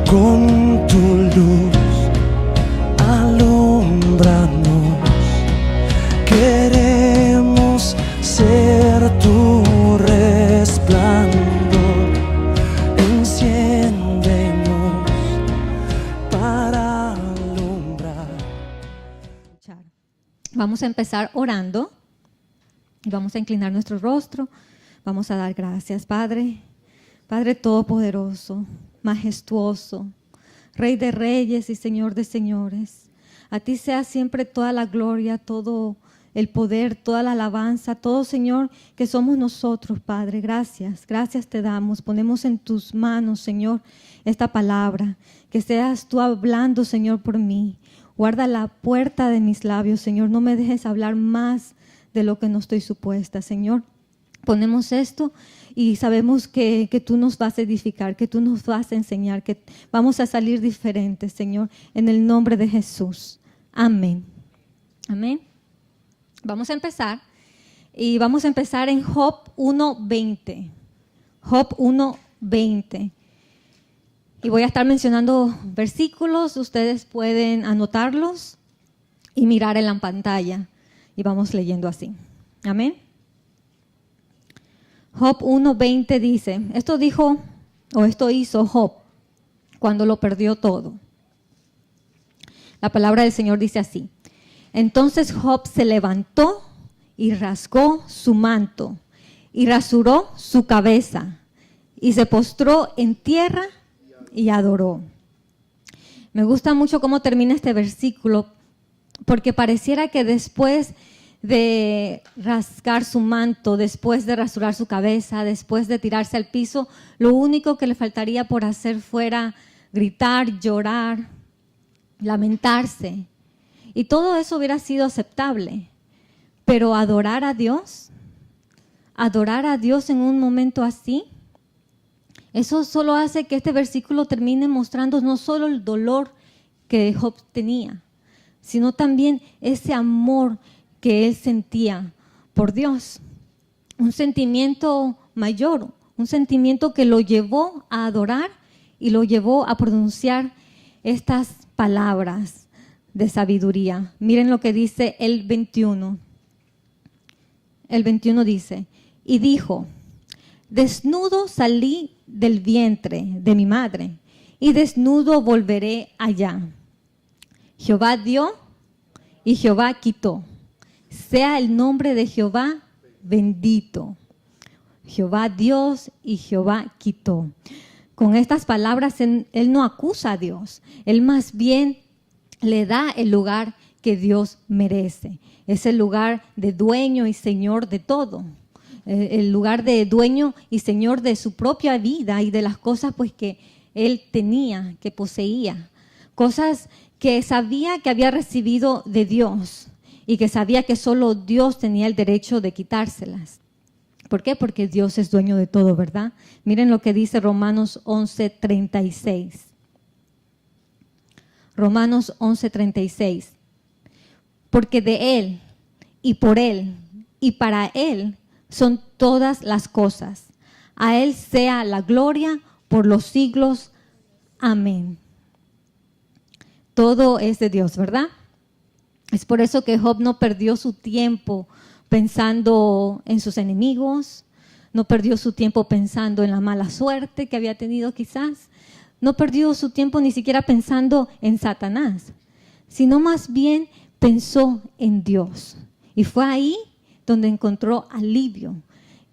Con tu luz alúmbranos, queremos ser tu resplandor. Enciéndenos para alumbrar. Vamos a empezar orando y vamos a inclinar nuestro rostro. Vamos a dar gracias, Padre, Padre Todopoderoso, majestuoso, Rey de reyes y Señor de señores. A ti sea siempre toda la gloria, todo el poder, toda la alabanza, todo, Señor, que somos nosotros, Padre. Gracias, gracias te damos. Ponemos en tus manos, Señor, esta palabra. Que seas tú hablando, Señor, por mí. Guarda la puerta de mis labios, Señor. No me dejes hablar más de lo que no estoy supuesta, Señor. Ponemos esto y sabemos que tú nos vas a edificar, que tú nos vas a enseñar, que vamos a salir diferentes, Señor, en el nombre de Jesús. Amén. Amén. Vamos a empezar y vamos a empezar en Job 1:20. Job 1:20. Y voy a estar mencionando versículos, ustedes pueden anotarlos y mirar en la pantalla y vamos leyendo así. Amén. Job 1:20 dice, esto hizo Job cuando lo perdió todo. La palabra del Señor dice así: entonces Job se levantó y rasgó su manto y rasuró su cabeza y se postró en tierra y adoró. Me gusta mucho cómo termina este versículo, porque pareciera que después de rasgar su manto, después de rasurar su cabeza, después de tirarse al piso, lo único que le faltaría por hacer fuera gritar, llorar, lamentarse. Y todo eso hubiera sido aceptable. Pero adorar a Dios en un momento así, eso solo hace que este versículo termine mostrando no solo el dolor que Job tenía, sino también ese amor que él sentía por Dios. Un sentimiento mayor, un sentimiento que lo llevó a adorar y lo llevó a pronunciar estas palabras de sabiduría. Miren lo que dice el 21. El 21 dice, y dijo, desnudo salí del vientre de mi madre y desnudo volveré allá. Jehová dio y Jehová quitó. Sea el nombre de Jehová bendito. Jehová Dios y Jehová quitó. Con estas palabras él no acusa a Dios. Él más bien le da el lugar que Dios merece. Es el lugar de dueño y señor de todo. El lugar de dueño y señor de su propia vida y de las cosas pues que él tenía, que poseía. Cosas que sabía que había recibido de Dios. Y que sabía que solo Dios tenía el derecho de quitárselas. ¿Por qué? Porque Dios es dueño de todo, ¿verdad? Miren lo que dice Romanos 11:36. Romanos 11:36. Porque de Él, y por Él, y para Él son todas las cosas. A Él sea la gloria por los siglos. Amén. Todo es de Dios, ¿verdad? Es por eso que Job no perdió su tiempo pensando en sus enemigos, no perdió su tiempo pensando en la mala suerte que había tenido quizás, no perdió su tiempo ni siquiera pensando en Satanás, sino más bien pensó en Dios. Y fue ahí donde encontró alivio,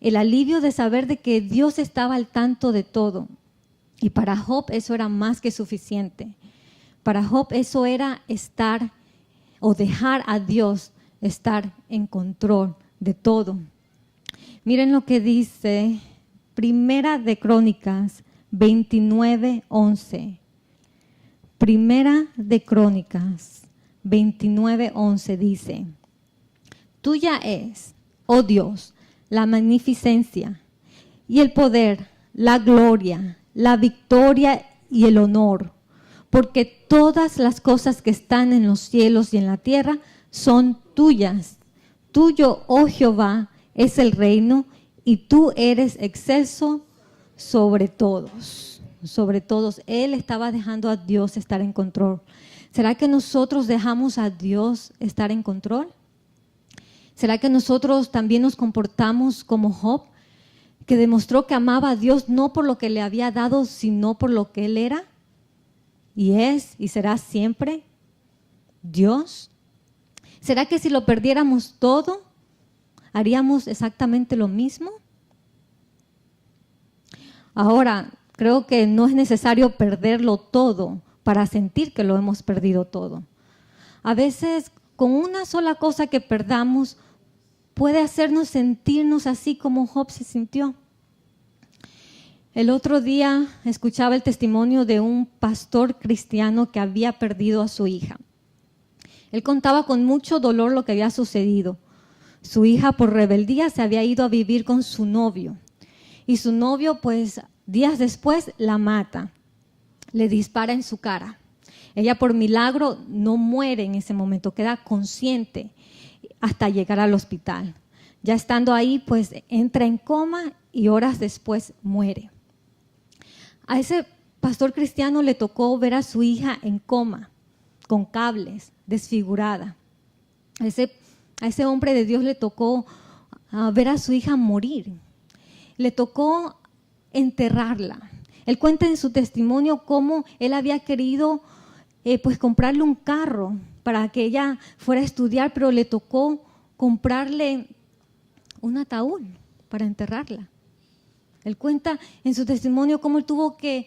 el alivio de saber de que Dios estaba al tanto de todo. Y para Job eso era más que suficiente. Para Job eso era estar o dejar a Dios estar en control de todo. Miren lo que dice Primera de Crónicas 29:11. Primera de Crónicas 29:11 dice, tuya es, oh Dios, la magnificencia y el poder, la gloria, la victoria y el honor, porque todas las cosas que están en los cielos y en la tierra son tuyas. Tuyo, oh Jehová, es el reino y tú eres excelso sobre todos. sobre todos. Él estaba dejando a Dios estar en control. ¿Será que nosotros dejamos a Dios estar en control? ¿Será que nosotros también nos comportamos como Job, que demostró que amaba a Dios no por lo que le había dado, sino por lo que Él era? Y es y será siempre Dios. ¿Será que si lo perdiéramos todo, haríamos exactamente lo mismo? Ahora, creo que no es necesario perderlo todo para sentir que lo hemos perdido todo. A veces, con una sola cosa que perdamos, puede hacernos sentirnos así como Job se sintió. El otro día escuchaba el testimonio de un pastor cristiano que había perdido a su hija. Él contaba con mucho dolor lo que había sucedido. Su hija, por rebeldía, se había ido a vivir con su novio. Y su novio, pues, días después la mata. Le dispara en su cara. Ella, por milagro, no muere en ese momento, queda consciente hasta llegar al hospital. Ya estando ahí, pues, entra en coma y horas después muere. A ese pastor cristiano le tocó ver a su hija en coma, con cables, desfigurada. A ese hombre de Dios le tocó ver a su hija morir. Le tocó enterrarla. Él cuenta en su testimonio cómo él había querido pues comprarle un carro para que ella fuera a estudiar, pero le tocó comprarle un ataúd para enterrarla. Él cuenta en su testimonio cómo él tuvo que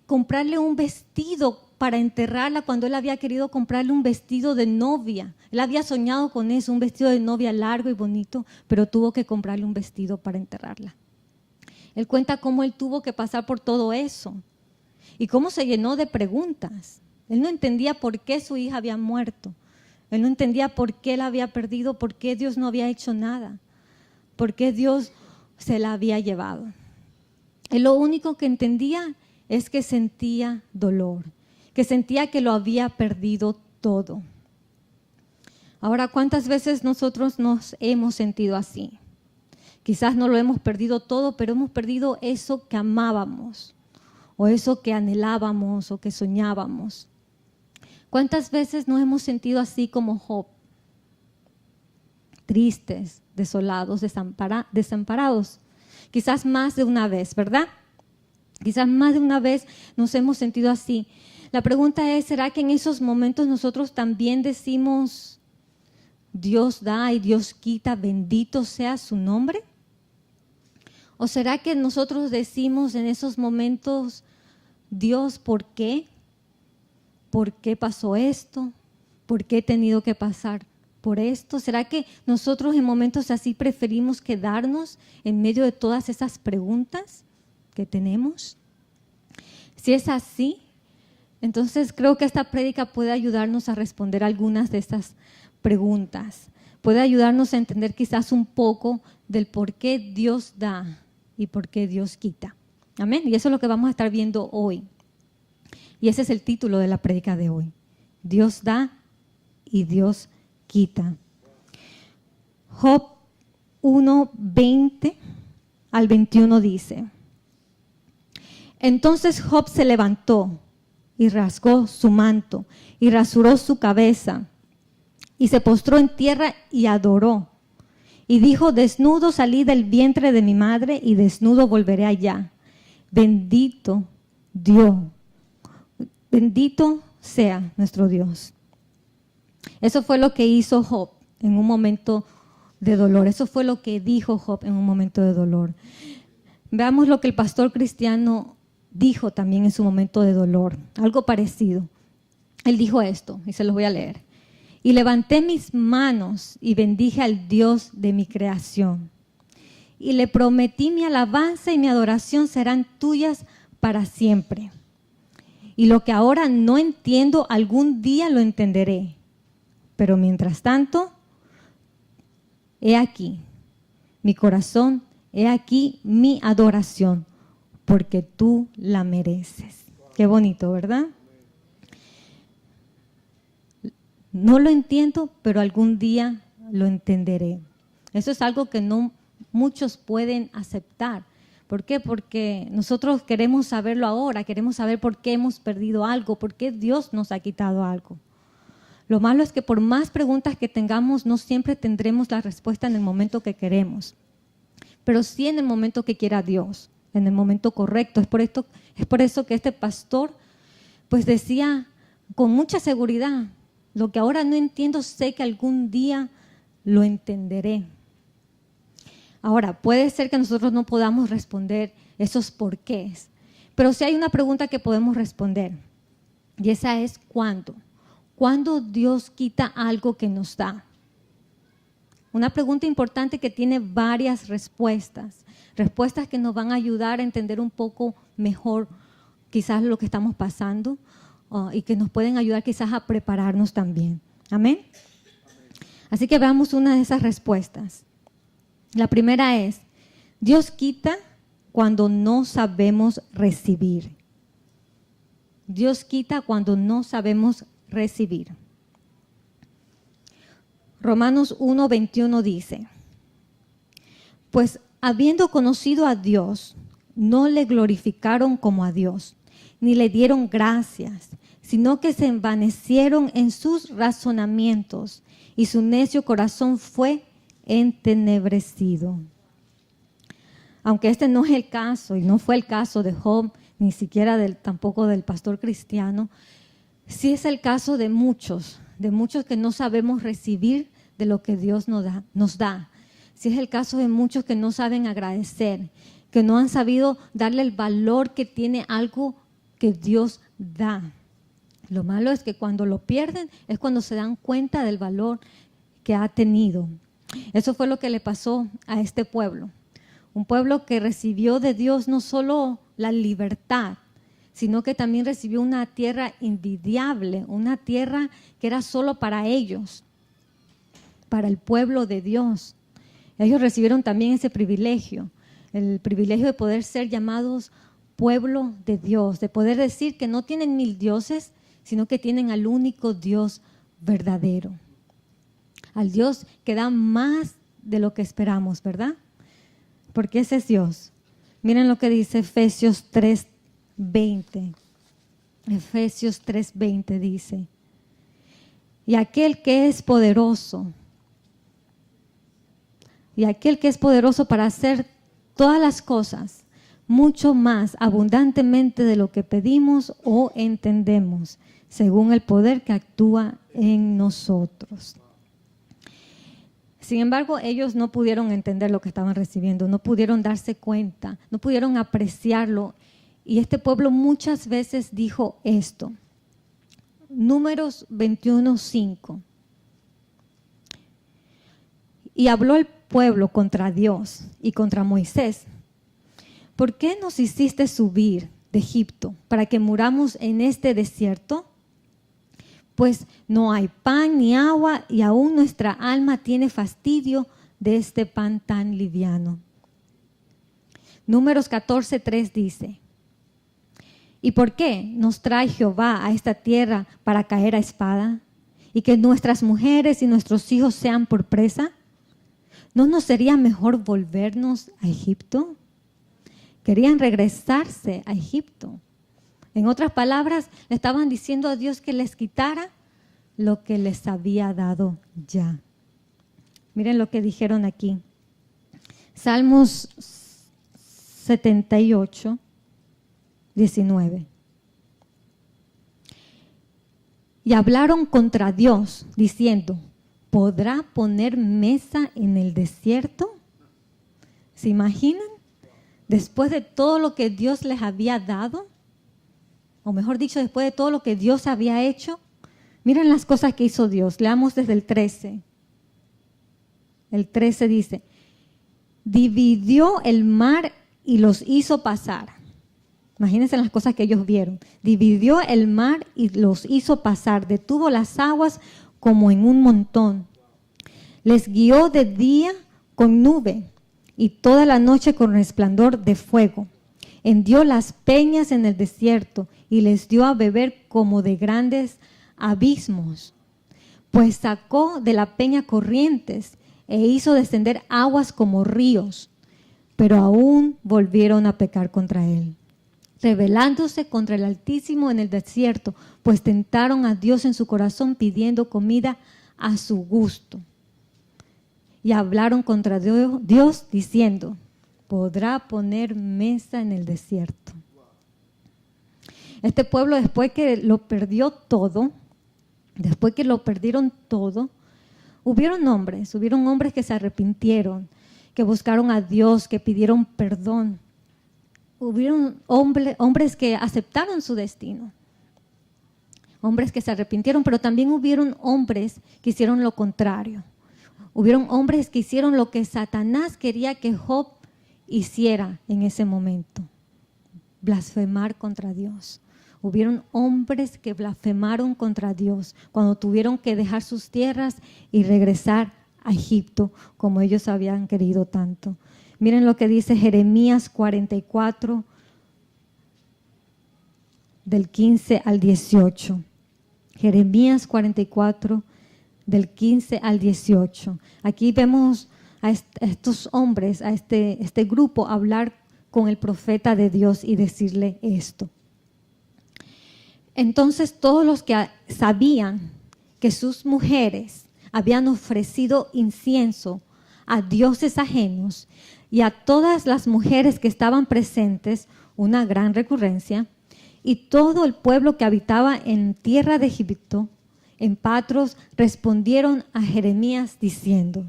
comprarle un vestido para enterrarla cuando él había querido comprarle un vestido de novia. Él había soñado con eso, un vestido de novia largo y bonito, pero tuvo que comprarle un vestido para enterrarla. Él cuenta cómo él tuvo que pasar por todo eso y cómo se llenó de preguntas. Él no entendía por qué su hija había muerto. Él no entendía por qué la había perdido, por qué Dios no había hecho nada, por qué Dios se la había llevado. Él lo único que entendía es que sentía dolor, que sentía que lo había perdido todo. Ahora, ¿cuántas veces nosotros nos hemos sentido así? Quizás no lo hemos perdido todo, pero hemos perdido eso que amábamos, o eso que anhelábamos, o que soñábamos. ¿Cuántas veces nos hemos sentido así como Job? Tristes, desolados, desamparados. Quizás más de una vez, ¿verdad? Quizás más de una vez nos hemos sentido así. La pregunta es, ¿será que en esos momentos nosotros también decimos, Dios da y Dios quita, bendito sea su nombre? ¿O será que nosotros decimos en esos momentos, Dios, ¿por qué? ¿Por qué pasó esto? ¿Por qué he tenido que pasar por esto? ¿Será que nosotros en momentos así preferimos quedarnos en medio de todas esas preguntas que tenemos? Si es así, entonces creo que esta prédica puede ayudarnos a responder algunas de estas preguntas. Puede ayudarnos a entender quizás un poco del por qué Dios da y por qué Dios quita. Amén. Y eso es lo que vamos a estar viendo hoy. Y ese es el título de la prédica de hoy. Dios da y Dios quita. Job 1:20 al 21 dice: Entonces Job se levantó y rasgó su manto y rasuró su cabeza y se postró en tierra y adoró. Y dijo: Desnudo salí del vientre de mi madre y desnudo volveré allá. Bendito Dios. Bendito sea nuestro Dios. Eso fue lo que hizo Job en un momento de dolor. Eso fue lo que dijo Job en un momento de dolor. Veamos lo que el pastor cristiano dijo también en su momento de dolor. Algo parecido. Él dijo esto, y se los voy a leer. Y levanté mis manos y bendije al Dios de mi creación. Y le prometí: mi alabanza y mi adoración serán tuyas para siempre. Y lo que ahora no entiendo, algún día lo entenderé. Pero mientras tanto, he aquí mi corazón, he aquí mi adoración, porque tú la mereces. Qué bonito, ¿verdad? No lo entiendo, pero algún día lo entenderé. Eso es algo que no muchos pueden aceptar, ¿Por qué? Porque nosotros queremos saberlo ahora, queremos saber por qué hemos perdido algo, por qué Dios nos ha quitado algo. Lo malo es que por más preguntas que tengamos, no siempre tendremos la respuesta en el momento que queremos, pero sí en el momento que quiera Dios, en el momento correcto. Es por eso que este pastor pues decía con mucha seguridad, lo que ahora no entiendo, sé que algún día lo entenderé. Ahora, puede ser que nosotros no podamos responder esos porqués, pero sí hay una pregunta que podemos responder, y esa es ¿cuándo? ¿Cuándo Dios quita algo que nos da? Una pregunta importante que tiene varias respuestas que nos van a ayudar a entender un poco mejor quizás lo que estamos pasando y que nos pueden ayudar quizás a prepararnos también. ¿Amén? Así que veamos una de esas respuestas. La primera es, Dios quita cuando no sabemos recibir. Dios quita cuando no sabemos recibir. Romanos 1:21 dice, pues habiendo conocido a Dios, no le glorificaron como a Dios, ni le dieron gracias, sino que se envanecieron en sus razonamientos y su necio corazón fue entenebrecido. Aunque este no es el caso y no fue el caso de Job, ni siquiera tampoco del pastor cristiano, sí es el caso de muchos que no sabemos recibir de lo que Dios nos da. Sí es el caso de muchos que no saben agradecer, que no han sabido darle el valor que tiene algo que Dios da. Lo malo es que cuando lo pierden es cuando se dan cuenta del valor que ha tenido. Eso fue lo que le pasó a este pueblo. Un pueblo que recibió de Dios no solo la libertad, sino que también recibió una tierra envidiable, una tierra que era solo para ellos, para el pueblo de Dios. Ellos recibieron también ese privilegio, el privilegio de poder ser llamados pueblo de Dios, de poder decir que no tienen 1000 dioses, sino que tienen al único Dios verdadero, al Dios que da más de lo que esperamos, ¿verdad? Porque ese es Dios. Miren lo que dice Efesios 3:20. Efesios 3:20 dice, y aquel que es poderoso para hacer todas las cosas, mucho más abundantemente de lo que pedimos o entendemos, según el poder que actúa en nosotros. Sin embargo, ellos no pudieron entender lo que estaban recibiendo, no pudieron darse cuenta, no pudieron apreciarlo. Y este pueblo muchas veces dijo esto. Números 21:5. Y habló el pueblo contra Dios y contra Moisés. ¿Por qué nos hiciste subir de Egipto para que muramos en este desierto? Pues no hay pan ni agua y aún nuestra alma tiene fastidio de este pan tan liviano. Números 14:3 dice, ¿y por qué nos trae Jehová a esta tierra para caer a espada? ¿Y que nuestras mujeres y nuestros hijos sean por presa? ¿No nos sería mejor volvernos a Egipto? Querían regresarse a Egipto. En otras palabras, le estaban diciendo a Dios que les quitara lo que les había dado ya. Miren lo que dijeron aquí. Salmos 78:19. Y hablaron contra Dios, diciendo, ¿podrá poner mesa en el desierto? ¿Se imaginan? Después de todo lo que Dios les había dado, o mejor dicho, después de todo lo que Dios había hecho, miren las cosas que hizo Dios. Leamos desde el 13. El 13 dice, dividió el mar y los hizo pasar. Imagínense las cosas que ellos vieron. Dividió el mar y los hizo pasar. Detuvo las aguas como en un montón. Les guió de día con nube y toda la noche con resplandor de fuego. Hendió las peñas en el desierto y les dio a beber como de grandes abismos. Pues sacó de la peña corrientes e hizo descender aguas como ríos. pero aún volvieron a pecar contra él, rebelándose contra el Altísimo en el desierto, pues tentaron a Dios en su corazón pidiendo comida a su gusto. Y hablaron contra Dios diciendo, ¿podrá poner mesa en el desierto? Este pueblo, después que lo perdió todo, después que lo perdieron todo, hubieron hombres que se arrepintieron, que buscaron a Dios, que pidieron perdón. Hubieron hombres que aceptaron su destino, hombres que se arrepintieron, pero también hubieron hombres que hicieron lo contrario. Hubieron hombres que hicieron lo que Satanás quería que Job hiciera en ese momento, blasfemar contra Dios. Hubieron hombres que blasfemaron contra Dios cuando tuvieron que dejar sus tierras y regresar a Egipto como ellos habían querido tanto. Miren lo que dice Jeremías 44, del 15 al 18. Jeremías 44, del 15 al 18. Aquí vemos a estos hombres, a este grupo, hablar con el profeta de Dios y decirle esto. Entonces todos los que sabían que sus mujeres habían ofrecido incienso a dioses ajenos y a todas las mujeres que estaban presentes, una gran recurrencia, y todo el pueblo que habitaba en tierra de Egipto, en Patros, respondieron a Jeremías diciendo,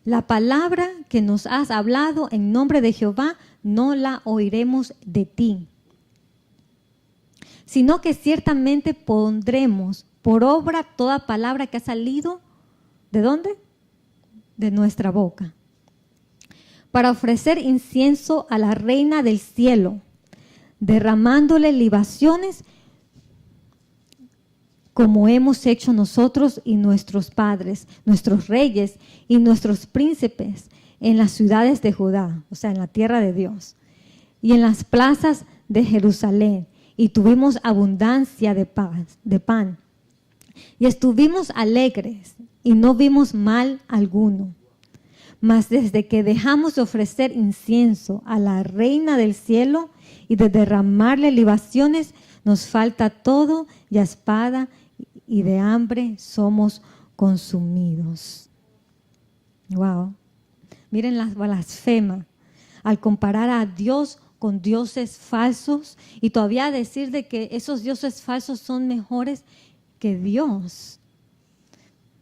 la palabra que nos has hablado en nombre de Jehová no la oiremos de ti, sino que ciertamente pondremos por obra toda palabra que ha salido, ¿de dónde? De nuestra boca, para ofrecer incienso a la reina del cielo, derramándole libaciones como hemos hecho nosotros y nuestros padres, nuestros reyes y nuestros príncipes en las ciudades de Judá, o sea, en la tierra de Dios, y en las plazas de Jerusalén, y tuvimos abundancia de pan, y estuvimos alegres, y no vimos mal alguno. Mas desde que dejamos de ofrecer incienso a la reina del cielo y de derramarle libaciones, nos falta todo, y a espada y de hambre somos consumidos. Wow. Miren la blasfema al comparar a Dios con dioses falsos y todavía decir de que esos dioses falsos son mejores que Dios.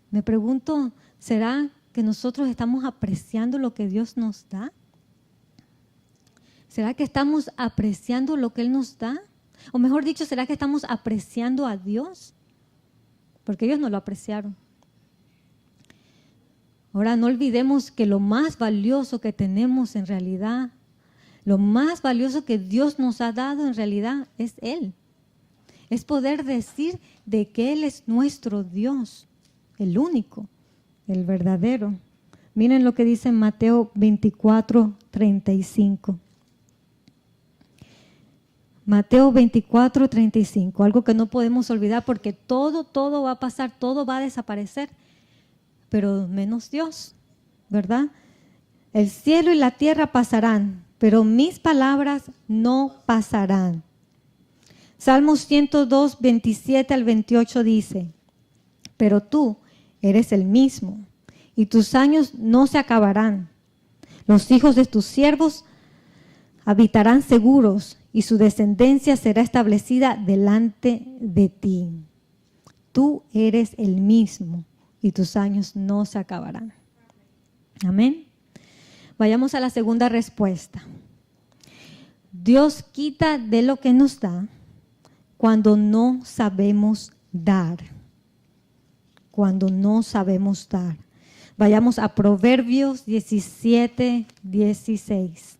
Me pregunto, ¿será que nosotros estamos apreciando lo que Dios nos da? ¿Será que estamos apreciando lo que Él nos da? O mejor dicho, ¿será que estamos apreciando a Dios? Porque ellos no lo apreciaron. Ahora no olvidemos que lo más valioso que tenemos en realidad, lo más valioso que Dios nos ha dado en realidad es Él. Es poder decir de que Él es nuestro Dios, el único, el verdadero. Miren lo que dice en Mateo 24, 35. Mateo 24, 35, algo que no podemos olvidar porque todo va a pasar, todo va a desaparecer, pero menos Dios, ¿verdad? El cielo y la tierra pasarán, pero mis palabras no pasarán. Salmos 102, 27 al 28 dice, pero tú eres el mismo y tus años no se acabarán. Los hijos de tus siervos habitarán seguros y su descendencia será establecida delante de ti. Tú eres el mismo y tus años no se acabarán. Amén. Vayamos a la segunda respuesta. Dios quita de lo que nos da cuando no sabemos dar. Cuando no sabemos dar. Vayamos a Proverbios 17, 16.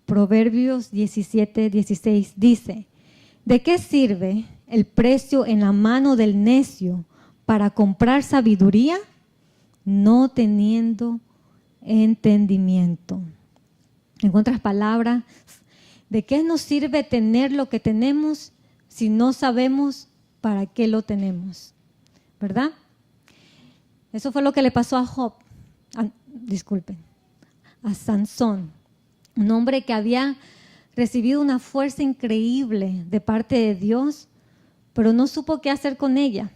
Proverbios 17, 16 dice, ¿de qué sirve el precio en la mano del necio para comprar sabiduría? No teniendo entendimiento. En otras palabras, ¿de qué nos sirve tener lo que tenemos si no sabemos para qué lo tenemos? ¿Verdad? Eso fue lo que le pasó a Job. a Sansón, un hombre que había recibido una fuerza increíble de parte de Dios, pero no supo qué hacer con ella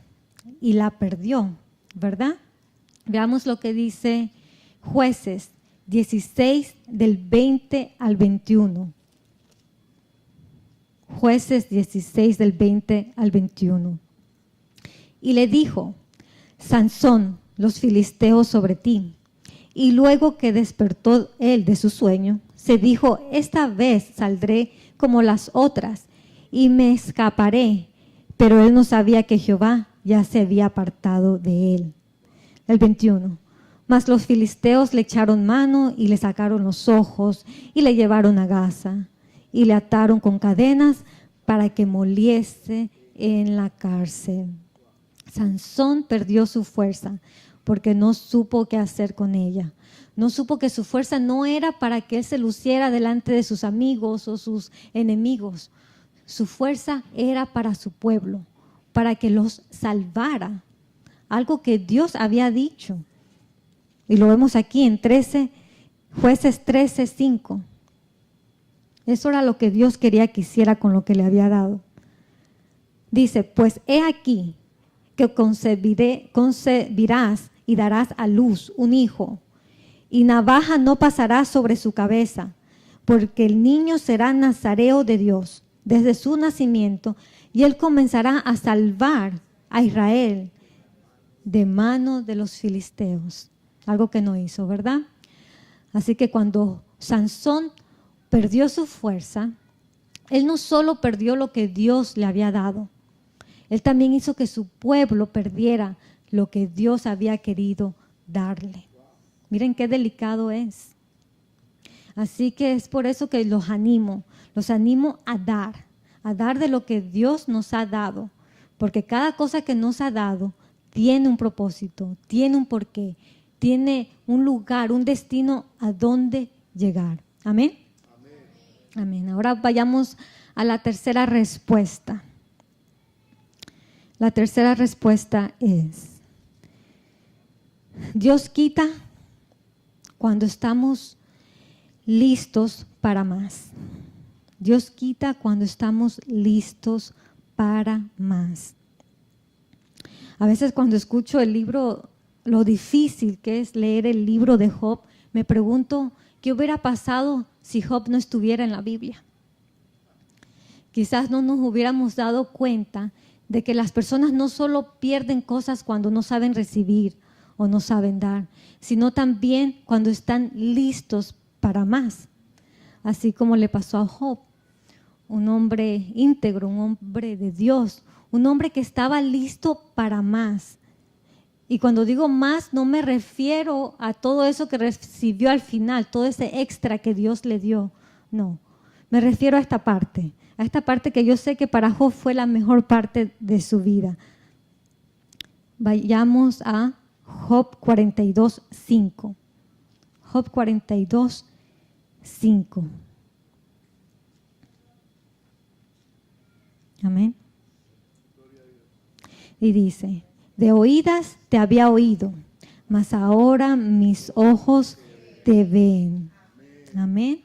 y la perdió, ¿verdad? Veamos lo que dice Jueces 16 del 20 al 21. Jueces 16 del 20 al 21. Y le dijo: Sansón, los filisteos sobre ti. Y luego que despertó él de su sueño, se dijo: esta vez saldré como las otras y me escaparé. Pero él no sabía que Jehová ya se había apartado de él. El 21. Mas los filisteos le echaron mano y le sacaron los ojos y le llevaron a Gaza y le ataron con cadenas para que moliese en la cárcel. Sansón perdió su fuerza porque no supo qué hacer con ella. No supo que su fuerza no era para que él se luciera delante de sus amigos o sus enemigos. Su fuerza era para su pueblo, para que los salvara. Algo que Dios había dicho. Y lo vemos aquí en Jueces 13:5. Eso era lo que Dios quería que hiciera con lo que le había dado. Dice: pues he aquí que concebirás y darás a luz un hijo, y navaja no pasará sobre su cabeza, porque el niño será nazareo de Dios desde su nacimiento, y él comenzará a salvar a Israel de mano de los filisteos. Algo que no hizo, ¿verdad? Así que cuando Sansón perdió su fuerza, él no solo perdió lo que Dios le había dado, él también hizo que su pueblo perdiera lo que Dios había querido darle. Miren qué delicado es. Así que es por eso que los animo a dar de lo que Dios nos ha dado, porque cada cosa que nos ha dado tiene un propósito, tiene un porqué, tiene un lugar, un destino a dónde llegar. Amén. Amén. Ahora vayamos a la tercera respuesta. La tercera respuesta es: Dios quita cuando estamos listos para más. Dios quita cuando estamos listos para más. A veces cuando escucho el libro, lo difícil que es leer el libro de Job, me pregunto qué hubiera pasado si Job no estuviera en la Biblia. Quizás no nos hubiéramos dado cuenta de que las personas no solo pierden cosas cuando no saben recibir o no saben dar, sino también cuando están listos para más. Así como le pasó a Job, un hombre íntegro, un hombre de Dios, un hombre que estaba listo para más. Y cuando digo más, no me refiero a todo eso que recibió al final, todo ese extra que Dios le dio. No, me refiero a esta parte que yo sé que para Job fue la mejor parte de su vida. Vayamos a Job 42:5. Job 42:5. Amén. Y dice: de oídas te había oído, mas ahora mis ojos te ven. Amén.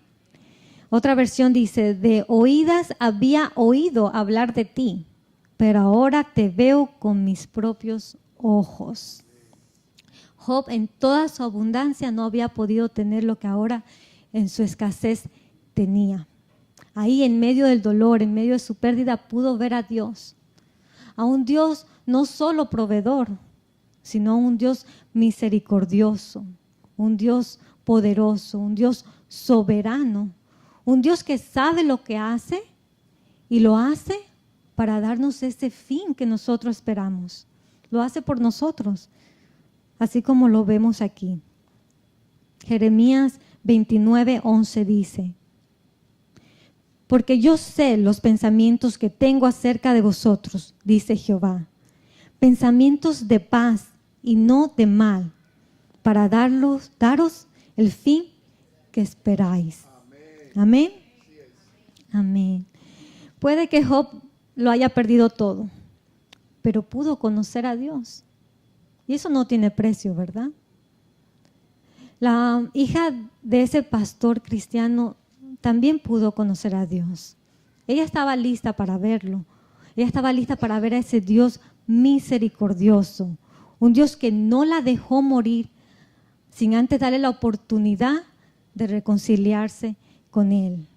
Otra versión dice: de oídas había oído hablar de ti, pero ahora te veo con mis propios ojos. Job en toda su abundancia no había podido tener lo que ahora en su escasez tenía. Ahí en medio del dolor, en medio de su pérdida, pudo ver a Dios. A un Dios no solo proveedor, sino un Dios misericordioso, un Dios poderoso, un Dios soberano, un Dios que sabe lo que hace y lo hace para darnos ese fin que nosotros esperamos. Lo hace por nosotros, así como lo vemos aquí. Jeremías 29:11 dice: porque yo sé los pensamientos que tengo acerca de vosotros, dice Jehová, pensamientos de paz y no de mal, para daros el fin que esperáis. Amén. Amén. Puede que Job lo haya perdido todo, pero pudo conocer a Dios. Y eso no tiene precio, ¿verdad? La hija de ese pastor cristiano también pudo conocer a Dios. Ella estaba lista para verlo. Ella estaba lista para ver a ese Dios misericordioso, un Dios que no la dejó morir sin antes darle la oportunidad de reconciliarse con Él.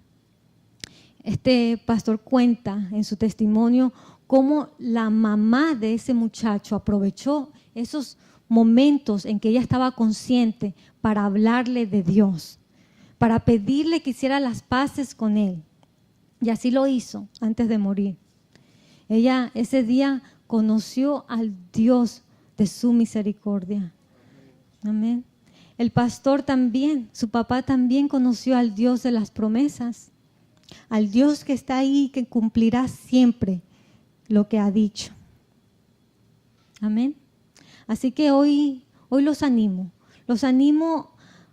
Este pastor cuenta en su testimonio cómo la mamá de ese muchacho aprovechó esos momentos en que ella estaba consciente para hablarle de Dios, para pedirle que hiciera las paces con Él. Y así lo hizo antes de morir. Ella ese día conoció al Dios de su misericordia. Amén. El pastor también, su papá también conoció al Dios de las promesas, al Dios que está ahí, que cumplirá siempre lo que ha dicho. Amén. Así que hoy los animo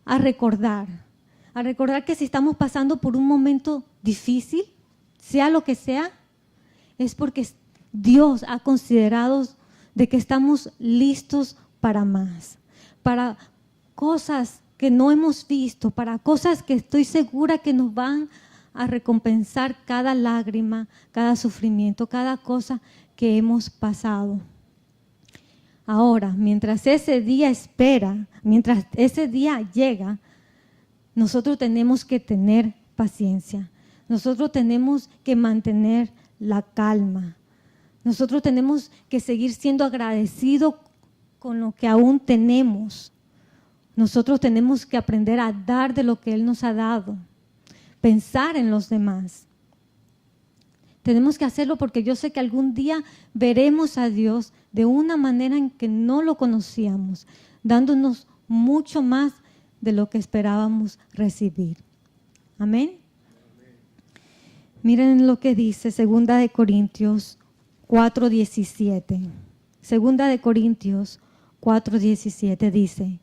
a recordar que si estamos pasando por un momento difícil, sea lo que sea, es porque Dios ha considerado de que estamos listos para más, para cosas que no hemos visto, para cosas que estoy segura que nos van a recompensar cada lágrima, cada sufrimiento, cada cosa que hemos pasado. Ahora, mientras ese día espera, mientras ese día llega, nosotros tenemos que tener paciencia. Nosotros tenemos que mantener la calma. Nosotros tenemos que seguir siendo agradecidos con lo que aún tenemos. Nosotros tenemos que aprender a dar de lo que Él nos ha dado. Pensar en los demás. Tenemos que hacerlo porque yo sé que algún día veremos a Dios de una manera en que no lo conocíamos, dándonos mucho más de lo que esperábamos recibir. Amén. Miren lo que dice 2 de Corintios 4:17. 2 de Corintios 4:17 dice: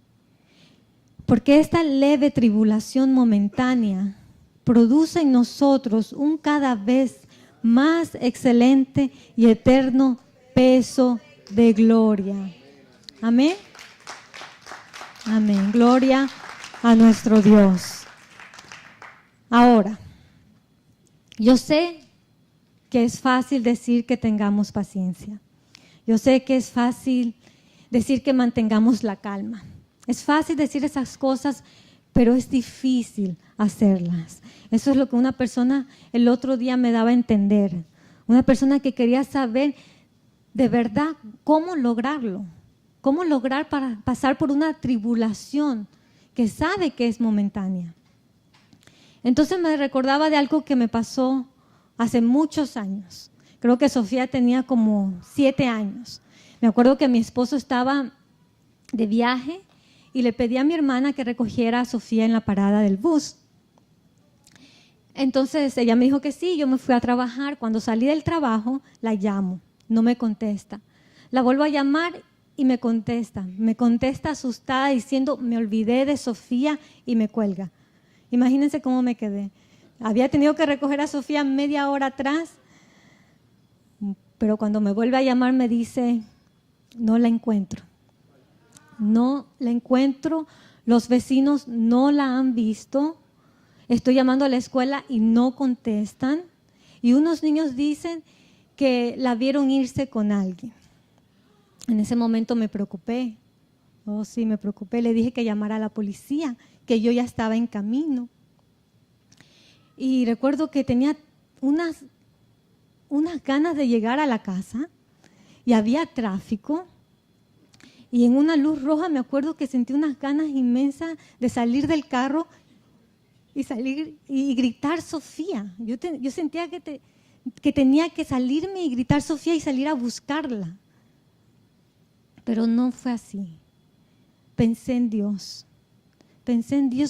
porque esta leve tribulación momentánea produce en nosotros un cada vez más excelente y eterno peso de gloria. Amén. Amén. Gloria a nuestro Dios. Ahora, yo sé que es fácil decir que tengamos paciencia. Yo sé que es fácil decir que mantengamos la calma. Es fácil decir esas cosas, pero es difícil hacerlas. Eso es lo que una persona el otro día me daba a entender. Una persona que quería saber de verdad cómo lograrlo. Cómo lograr para pasar por una tribulación que sabe que es momentánea. Entonces me recordaba de algo que me pasó hace muchos años. Creo que Sofía tenía como 7 años. Me acuerdo que mi esposo estaba de viaje y le pedí a mi hermana que recogiera a Sofía en la parada del bus. Entonces ella me dijo que sí, yo me fui a trabajar. Cuando salí del trabajo, la llamo, no me contesta. La vuelvo a llamar y me contesta asustada diciendo, me olvidé de Sofía, y me cuelga. Imagínense cómo me quedé. Había tenido que recoger a Sofía media hora atrás, pero cuando me vuelve a llamar me dice, no la encuentro. No la encuentro, los vecinos no la han visto, estoy llamando a la escuela y no contestan, y unos niños dicen que la vieron irse con alguien. En ese momento me preocupé, me preocupé, le dije que llamara a la policía, que yo ya estaba en camino. Y recuerdo que tenía unas ganas de llegar a la casa y había tráfico. Y en una luz roja me acuerdo que sentí unas ganas inmensas de salir del carro y salir y gritar Sofía. Yo sentía que tenía que salirme y gritar Sofía y salir a buscarla. Pero no fue así. Pensé en Dios.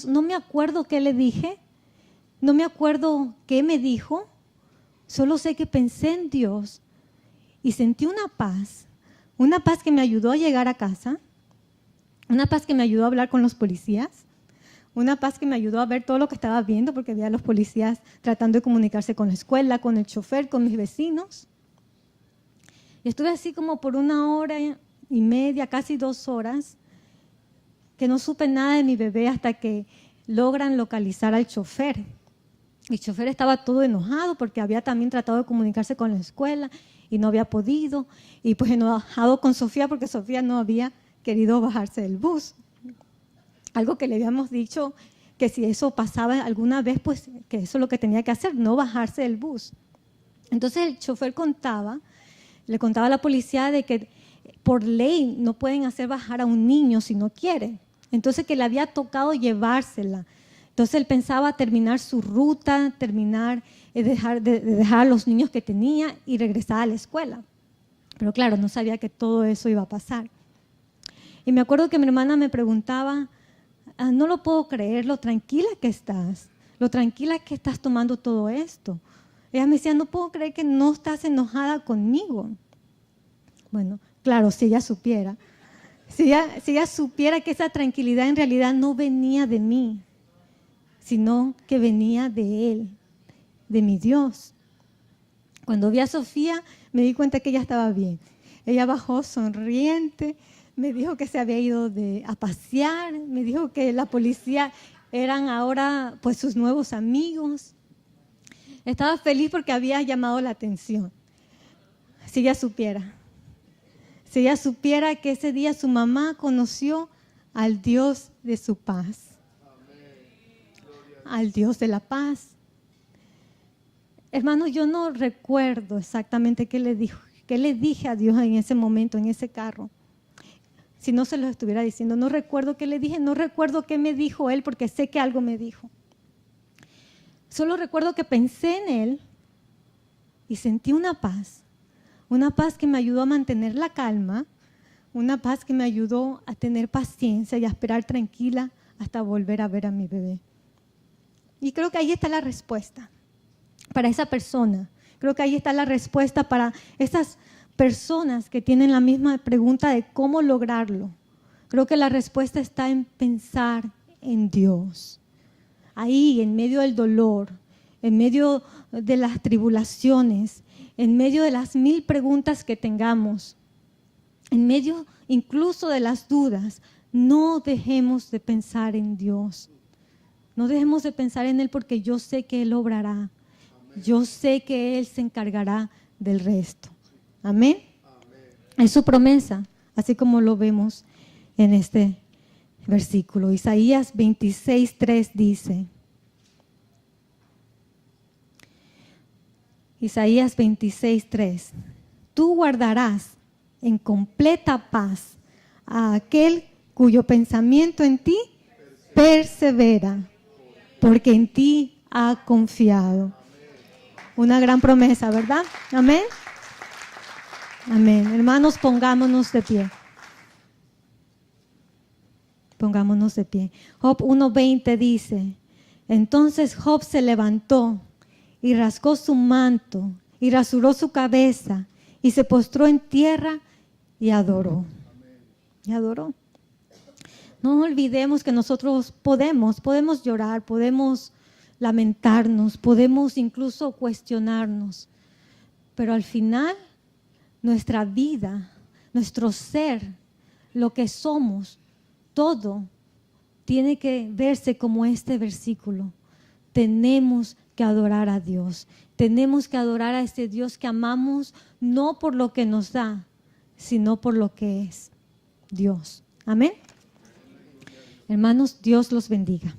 No me acuerdo qué le dije. No me acuerdo qué me dijo. Solo sé que pensé en Dios y sentí una paz que me ayudó a llegar a casa, una paz que me ayudó a hablar con los policías, una paz que me ayudó a ver todo lo que estaba viendo, porque había los policías tratando de comunicarse con la escuela, con el chofer, con mis vecinos. Y estuve así como por 1 hora y media, casi 2 horas, que no supe nada de mi bebé hasta que logran localizar al chofer. El chofer estaba todo enojado porque había también tratado de comunicarse con la escuela y no había podido. Y pues enojado con Sofía porque Sofía no había querido bajarse del bus. Algo que le habíamos dicho que si eso pasaba alguna vez, pues que eso es lo que tenía que hacer, no bajarse del bus. Entonces el chofer le contaba a la policía de que por ley no pueden hacer bajar a un niño si no quiere. Entonces que le había tocado llevársela. Entonces él pensaba terminar su ruta, dejar a los niños que tenía y regresar a la escuela. Pero claro, no sabía que todo eso iba a pasar. Y me acuerdo que mi hermana me preguntaba, no lo puedo creer, lo tranquila que estás, lo tranquila que estás tomando todo esto. Ella me decía, no puedo creer que no estás enojada conmigo. Bueno, claro, si ella supiera. Si ella supiera que esa tranquilidad en realidad no venía de mí, sino que venía de Él, de mi Dios. Cuando vi a Sofía, me di cuenta que ella estaba bien. Ella bajó sonriente, me dijo que se había ido a pasear, me dijo que la policía eran ahora pues sus nuevos amigos. Estaba feliz porque había llamado la atención. Si ella supiera que ese día su mamá conoció al Dios de su paz, al Dios de la paz. Hermanos, yo no recuerdo exactamente qué le dije a Dios en ese momento, en ese carro. Si no se lo estuviera diciendo, no recuerdo qué le dije, no recuerdo qué me dijo Él, porque sé que algo me dijo. Solo recuerdo que pensé en Él y sentí una paz que me ayudó a mantener la calma, una paz que me ayudó a tener paciencia y a esperar tranquila hasta volver a ver a mi bebé. Y creo que ahí está la respuesta para esa persona. Creo que ahí está la respuesta para esas personas que tienen la misma pregunta de cómo lograrlo. Creo que la respuesta está en pensar en Dios. Ahí, en medio del dolor, en medio de las tribulaciones, en medio de las 1000 preguntas que tengamos, en medio incluso de las dudas, no dejemos de pensar en Dios. No dejemos de pensar en Él porque yo sé que Él obrará. Yo sé que Él se encargará del resto. Amén. Es su promesa, así como lo vemos en este versículo. Isaías 26:3 dice, Isaías 26:3, tú guardarás en completa paz a aquel cuyo pensamiento en ti persevera, porque en ti ha confiado. Una gran promesa, ¿verdad? Amén. Amén. Hermanos, pongámonos de pie. Pongámonos de pie. Job 1:20 dice, entonces Job se levantó y rascó su manto y rasuró su cabeza y se postró en tierra y adoró. Y adoró. No olvidemos que nosotros podemos llorar, podemos lamentarnos, podemos incluso cuestionarnos, pero al final nuestra vida, nuestro ser, lo que somos, todo tiene que verse como este versículo. Tenemos que adorar a Dios, tenemos que adorar a ese Dios que amamos no por lo que nos da, sino por lo que es Dios. Amén. Hermanos, Dios los bendiga.